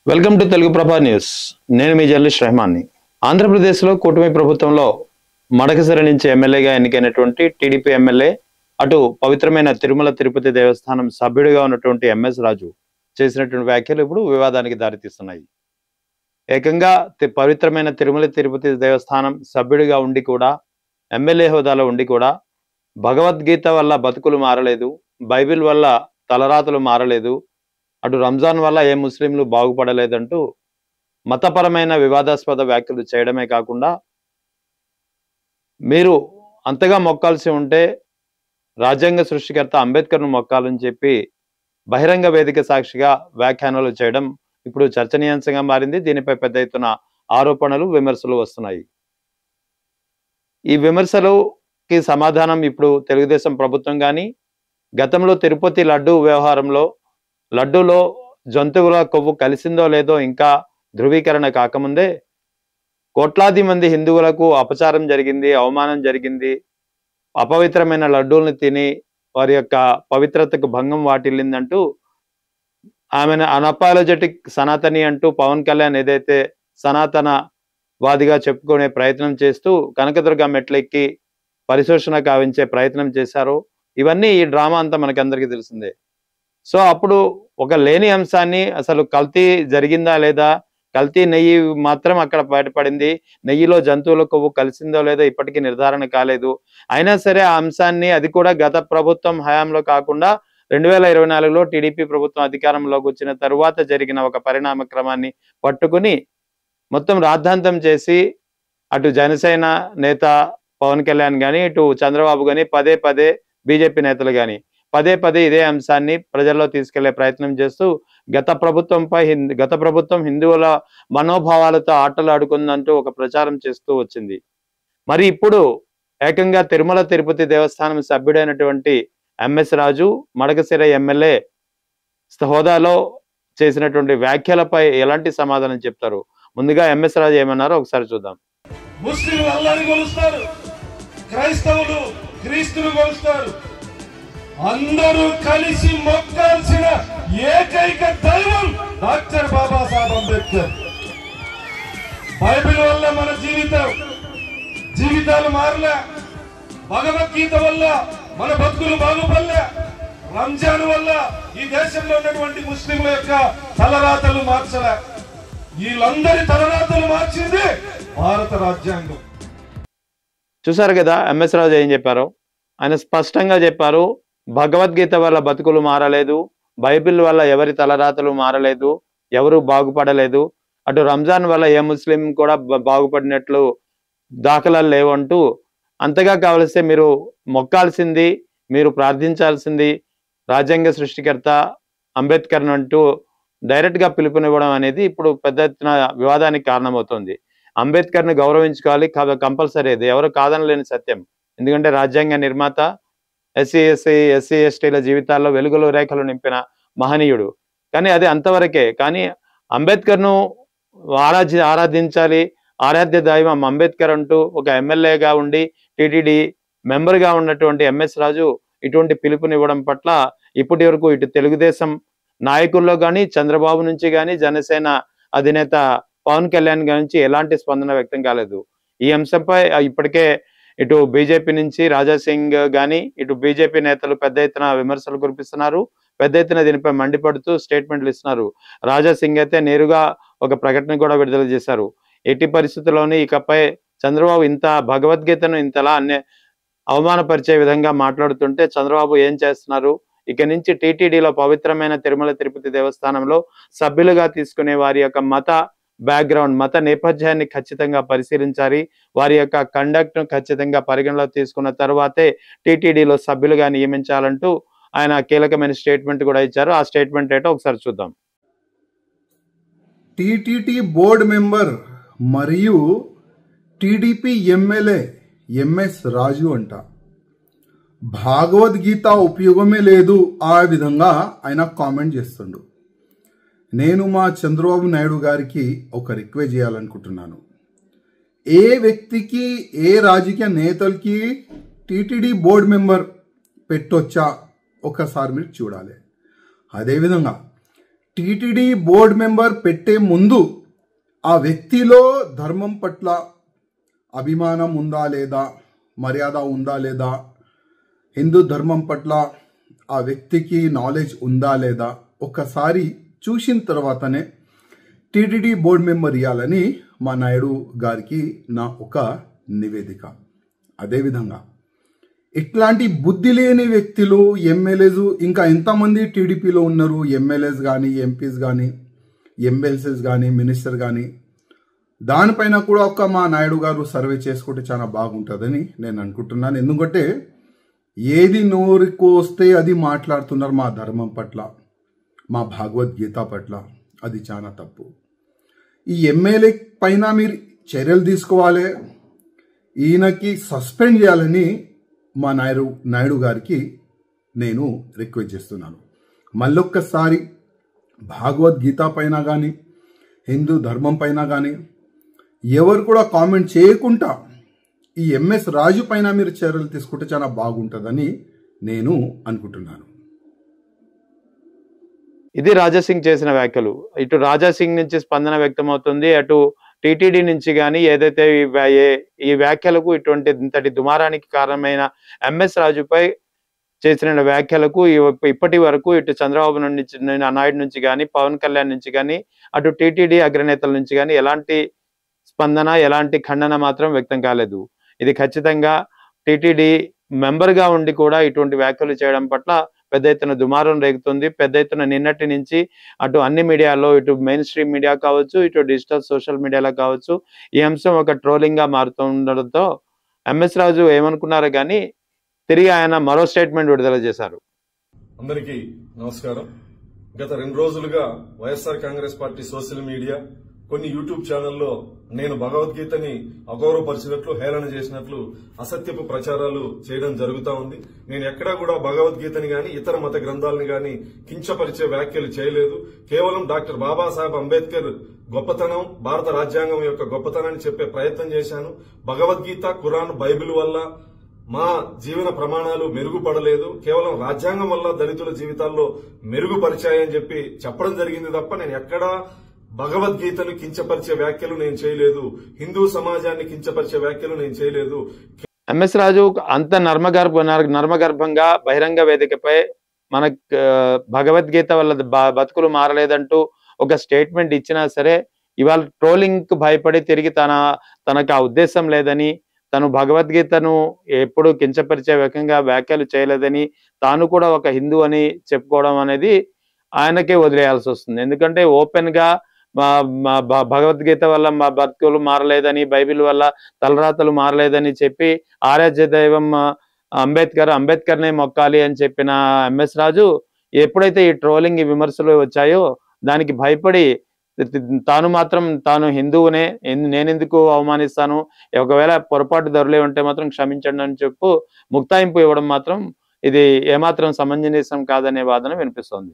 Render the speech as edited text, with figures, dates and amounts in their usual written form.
Welcome to Telugu ప్రభా news. నేను మీ journalist రెహమాన్ని. ఆంధ్రప్రదేశ్లో కూటమి ప్రభుత్వంలో మడకసిర నుంచి ఎమ్మెల్యేగా ఎన్నికైనటువంటి టీడీపీ ఎమ్మెల్యే, అటు పవిత్రమైన తిరుమల తిరుపతి దేవస్థానం సభ్యుడిగా ఉన్నటువంటి ఎంఎస్ రాజు చేసినటువంటి వ్యాఖ్యలు ఇప్పుడు వివాదానికి దారితీస్తున్నాయి. ఏకంగా పవిత్రమైన తిరుమల తిరుపతి దేవస్థానం సభ్యుడిగా ఉండి కూడా, ఎమ్మెల్యే హోదాలో ఉండి కూడా, భగవద్గీత వల్ల బతుకులు మారలేదు, బైబిల్ వల్ల తలరాతలు మారలేదు, అటు రంజాన్ వల్ల ఏ ముస్లింలు బాగుపడలేదంటూ మతపరమైన వివాదాస్పద వ్యాఖ్యలు చేయడమే కాకుండా, మీరు అంతగా మొక్కాల్సి ఉంటే రాజ్యాంగ సృష్టికర్త అంబేద్కర్ను మొక్కాలని చెప్పి బహిరంగ వేదిక సాక్షిగా వ్యాఖ్యానాలు చేయడం ఇప్పుడు చర్చనీయాంశంగా మారింది. దీనిపై పెద్ద ఎత్తున ఆరోపణలు, విమర్శలు వస్తున్నాయి. ఈ విమర్శలకి సమాధానం ఇప్పుడు తెలుగుదేశం ప్రభుత్వం కానీ, గతంలో తిరుపతి లడ్డూ వ్యవహారంలో లడ్డూలో జంతువుల కొవ్వు కలిసిందో లేదో ఇంకా ధృవీకరణ కాకముందే కోట్లాది మంది హిందువులకు అపచారం జరిగింది, అవమానం జరిగింది, అపవిత్రమైన లడ్డూలను తిని వారి యొక్క పవిత్రతకు భంగం వాటిల్లిందంటూ ఆమెను అన్అపాలజెటిక్ సనాతని అంటూ పవన్ కళ్యాణ్ ఏదైతే సనాతన వాదిగా చెప్పుకునే ప్రయత్నం చేస్తూ కనకదుర్గ మెట్లెక్కి పరిశోషణ కావించే ప్రయత్నం చేశారో, ఇవన్నీ ఈ డ్రామా అంతా మనకందరికీ తెలిసిందే. సో అప్పుడు ఒక లేని అంశాన్ని అసలు కల్తీ జరిగిందా లేదా, కల్తీ నెయ్యి మాత్రం అక్కడ బయటపడింది, నెయ్యిలో జంతువుల కొవ్వు కలిసిందో లేదో ఇప్పటికీ నిర్ధారణ కాలేదు. అయినా సరే ఆ అంశాన్ని, అది కూడా గత ప్రభుత్వం హయాంలో కాకుండా 2024లో టీడీపీ ప్రభుత్వం అధికారంలోకి వచ్చిన తరువాత జరిగిన ఒక పరిణామ క్రమాన్ని పట్టుకుని మొత్తం రాద్ధాంతం చేసి, అటు జనసేన నేత పవన్ కళ్యాణ్ కానీ, ఇటు చంద్రబాబు కానీ, పదే పదే బీజేపీ నేతలు కానీ పదే పదే ఇదే అంశాన్ని ప్రజల్లో తీసుకెళ్లే ప్రయత్నం చేస్తూ గత ప్రభుత్వం హిందువుల మనోభావాలతో ఆటలు ఆడుకుందంటూ ఒక ప్రచారం చేస్తూ వచ్చింది. మరి ఇప్పుడు ఏకంగా తిరుమల తిరుపతి దేవస్థానం సభ్యుడైనటువంటి ఎంఎస్ రాజు మడకసిర ఎమ్మెల్యే హోదాలో చేసినటువంటి వ్యాఖ్యలపై ఎలాంటి సమాధానం చెప్తారు? ముందుగా ఎంఎస్ రాజు ఏమన్నారో ఒకసారి చూద్దాం. ముస్లింలు అల్లాహ్ని కొలుస్తారు, క్రైస్తవులు క్రీస్తును కొలుస్తారు. అందరూ కలిసి మొక్కాల్సిన ఏకైక దైవం డాక్టర్ బాబాసాహెబ్ అంబేద్కర్. బైబిల్ వల్ల మన జీవితాలు మారలే, భగవద్గీత వల్ల మన బతుకులు బాగుపడలే, రంజాన్ వల్ల ఈ దేశంలో ఉన్నటువంటి ముస్లింల యొక్క తలరాతలు మార్చలే. వీళ్ళందరి తలరాతలు మార్చింది భారత రాజ్యాంగం. చూసారు కదా ఎంఎస్ రాజు ఏం చెప్పారో? ఆయన స్పష్టంగా చెప్పారు, భగవద్గీత వల్ల బతుకులు మారలేదు, బైబిల్ వల్ల ఎవరి తలరాతలు మారలేదు, ఎవరు బాగుపడలేదు, అటు రంజాన్ వల్ల ఏ ముస్లిం కూడా బాగుపడినట్లు దాఖలాలు లేవంటూ, అంతగా కావలిస్తే మీరు మొక్కాల్సింది, మీరు ప్రార్థించాల్సింది రాజ్యాంగ సృష్టికర్త అంబేద్కర్ అంటూ డైరెక్ట్గా పిలుపునివ్వడం అనేది ఇప్పుడు పెద్ద ఎత్తున వివాదానికి కారణమవుతుంది. అంబేద్కర్ని గౌరవించుకోవాలి, కంపల్సరీ, అది ఎవరు కాదనలేని సత్యం. ఎందుకంటే రాజ్యాంగ నిర్మాత, ఎస్సీ ఎస్టీల జీవితాల్లో వెలుగులు రేఖలు నింపిన మహనీయుడు. కానీ అది అంతవరకే. కానీ అంబేద్కర్ను ఆరాధించాలి, ఆరాధ్య దైవం అంబేద్కర్ అంటూ ఒక ఎమ్మెల్యేగా ఉండి టీటీడీ మెంబర్గా ఉన్నటువంటి ఎంఎస్ రాజు ఇటువంటి పిలుపునివ్వడం పట్ల ఇప్పటి వరకు ఇటు తెలుగుదేశం నాయకుల్లో కానీ, చంద్రబాబు నుంచి కానీ, జనసేన అధినేత పవన్ కళ్యాణ్ నుంచి ఎలాంటి స్పందన వ్యక్తం కాలేదు. ఈ అంశంపై ఇప్పటికే ఇటు బీజేపీ నుంచి రాజా సింగ్ కానీ, ఇటు బీజేపీ నేతలు పెద్ద ఎత్తున విమర్శలు కురిపిస్తున్నారు, పెద్ద ఎత్తున దీనిపై మండిపడుతూ స్టేట్మెంట్లు ఇస్తున్నారు. రాజా సింగ్ అయితే నేరుగా ఒక ప్రకటన కూడా విడుదల చేశారు. ఎట్టి పరిస్థితుల్లోని ఇకపై చంద్రబాబు ఇంత భగవద్గీతను ఇంతలా అవమానపరిచే విధంగా మాట్లాడుతుంటే చంద్రబాబు ఏం చేస్తున్నారు? ఇక నుంచి టీటీడీలో పవిత్రమైన తిరుమల తిరుపతి దేవస్థానంలో సభ్యులుగా తీసుకునే వారి యొక్క మత బ్యాక్గ్రౌండ్, మత నేపథ్యాన్ని ఖచ్చితంగా పరిశీలించాలి, వారి యొక్క కండక్ట్ను ఖచ్చితంగా పరిగణలోకి తీసుకున్న తర్వాతే టీటీడీలో సభ్యులుగా నియమించాలంటూ ఆయన కీలకమైన స్టేట్మెంట్ కూడా ఇచ్చారు. ఆ స్టేట్మెంట్ ఏంటో ఒకసారి చూద్దాం. టీటీడీ బోర్డు మెంబర్ మరియు టీడీపీ ఎమ్మెల్యే ఎంఎస్ రాజు అంట భగవద్గీత ఉపయోగమే లేదు ఆ విధంగా ఆయన కామెంట్ చేస్తుండు. నేను మా చంద్రబాబు నాయుడు గారికి ఒక రిక్వెస్ట్ చేయాలనుకుంటున్నాను. ఏ వ్యక్తికి, ఏ రాజకీయ నేతలకి టీటీడీ బోర్డు మెంబర్ పెట్టొచ్చా ఒకసారి మీరు చూడాలి. అదేవిధంగా టీటీడీ బోర్డు మెంబర్ పెట్టే ముందు ఆ వ్యక్తిలో ధర్మం పట్ల అభిమానం ఉందా లేదా, మర్యాద ఉందా లేదా, హిందూ ధర్మం పట్ల ఆ వ్యక్తికి నాలెడ్జ్ ఉందా లేదా ఒక్కసారి చూసిన తర్వాతనే టీటీడీ బోర్డు మెంబర్ ఇవ్వాలని మా నాయుడు గారికి నా ఒక నివేదిక. అదేవిధంగా ఇట్లాంటి బుద్ధి లేని వ్యక్తులు ఎమ్మెల్యేస్ ఇంకా ఎంతమంది టీడీపీలో ఉన్నారు, ఎమ్మెల్యేస్ కానీ, ఎంపీస్ కానీ, ఎమ్మెల్సీస్ కానీ, మినిస్టర్ కానీ, దానిపైన కూడా ఒక మా నాయుడు గారు సర్వే చేసుకుంటే చాలా బాగుంటుందని నేను అనుకుంటున్నాను. ఎందుకంటే ఏది నోరుకు వస్తే అది మాట్లాడుతున్నారు మా ధర్మం పట్ల, మా భగవద్గీత పట్ల. అది చాలా తప్పు. ఈ ఎమ్మెల్యే పైన మీరు చర్యలు తీసుకోవాలి, ఈయనకి సస్పెండ్ చేయాలని మా నాయుడు గారికి నేను రిక్వెస్ట్ చేస్తున్నాను. మళ్ళొక్కసారి భగవద్గీత పైన కానీ, హిందూ ధర్మం పైన కానీ ఎవరు కూడా కామెంట్ చేయకుండా ఈ ఎంఎస్ రాజు పైన మీరు చర్యలు తీసుకుంటే చాలా బాగుంటుందని నేను అనుకుంటున్నాను. ఇది రాజాసింగ్ చేసిన వ్యాఖ్యలు. ఇటు రాజాసింగ్ నుంచి స్పందన వ్యక్తమవుతుంది, అటు టీటీడీ నుంచి కానీ ఏదైతే ఈ వ్యాఖ్యలకు ఇంతటి దుమారానికి కారణమైన ఎంఎస్ రాజుపై చేసిన వ్యాఖ్యలకు ఇప్పటి వరకు ఇటు చంద్రబాబు నాయుడు నుంచి కానీ, పవన్ కళ్యాణ్ నుంచి కానీ, అటు టీటీడీ అగ్రనేతల నుంచి కానీ ఎలాంటి స్పందన, ఎలాంటి ఖండన మాత్రం వ్యక్తం కాలేదు. ఇది ఖచ్చితంగా టీటీడీ మెంబర్గా ఉండి కూడా ఇటువంటి వ్యాఖ్యలు చేయడం పట్ల పెద్ద ఎత్తున దుమారం రేగుతుంది. పెద్ద ఎత్తున నిన్నటి నుంచి అటు అన్ని మీడియాలో, ఇటు మెయిన్ స్ట్రీమ్ మీడియా కావచ్చు, ఇటు డిజిటల్ సోషల్ మీడియాలో కావచ్చు, ఈ అంశం ఒక ట్రోలింగ్ గా మారుతుండడంతో ఎంఎస్ రాజు ఏమనుకున్నారో కానీ తిరిగి ఆయన మరో స్టేట్మెంట్ విడుదల చేశారు. అందరికీ నమస్కారం. గత 2 రోజులుగా YSR Congress party social media, కొన్ని యూట్యూబ్ ఛానల్లో నేను భగవద్గీతని అగౌరవపరిచినట్లు, హేళన చేసినట్లు అసత్యపు ప్రచారాలు చేయడం జరుగుతా ఉంది. నేను ఎక్కడా కూడా భగవద్గీతని గాని, ఇతర మత గ్రంథాలను గాని కించపరిచే వ్యాఖ్యలు చేయలేదు. కేవలం డాక్టర్ బాబాసాహెబ్ అంబేద్కర్ గొప్పతనం, భారత రాజ్యాంగం యొక్క గొప్పతనాన్ని చెప్పే ప్రయత్నం చేశాను. భగవద్గీత, ఖురాన్, బైబిల్ వల్ల మా జీవన ప్రమాణాలు మెరుగుపడలేదు, కేవలం రాజ్యాంగం వల్ల దళితుల జీవితాల్లో మెరుగుపరిచాయని చెప్పి చెప్పడం జరిగింది తప్ప నేను ఎక్కడా భగవద్గీతను కించపరిచే వ్యాఖ్యలు నేను చేయలేదు, హిందూ సమాజాన్ని కించపరిచే వ్యాఖ్యలు నేను చేయలేదు. ఎంఎస్ రాజు అంత నర్మగర్భంగా బహిరంగ వేదికపై మన భగవద్గీత వల్ల బతుకులు మారలేదంటూ ఒక స్టేట్మెంట్ ఇచ్చినా సరే, ఇవాళ ట్రోలింగ్ కు భయపడి తిరిగి తనకు ఆ ఉద్దేశం లేదని, తను భగవద్గీతను ఎప్పుడు కించపరిచే రకంగా వ్యాఖ్యలు చేయలేదని, తాను కూడా ఒక హిందూ అని చెప్పుకోవడం అనేది ఆయనకే వదిలేయాల్సి వస్తుంది. ఎందుకంటే ఓపెన్ గా భగవద్గీత వల్ల మా బతుకులు మారలేదని, బైబిల్ వల్ల తలరాతలు మారలేదని చెప్పి ఆరాధ్య దైవం అంబేద్కర్నే మొక్కాలి అని చెప్పిన ఎంఎస్ రాజు ఎప్పుడైతే ఈ ట్రోలింగ్, ఈ విమర్శలు వచ్చాయో దానికి భయపడి తాను హిందువునే, నేనెందుకు అవమానిస్తాను, ఒకవేళ పొరపాటు దొరలే ఉంటే మాత్రం క్షమించండి అని చెప్పు ముక్తాయింపు ఇవ్వడం మాత్రం ఇది ఏమాత్రం సమంజసం కాదనే వాదన వినిపిస్తోంది.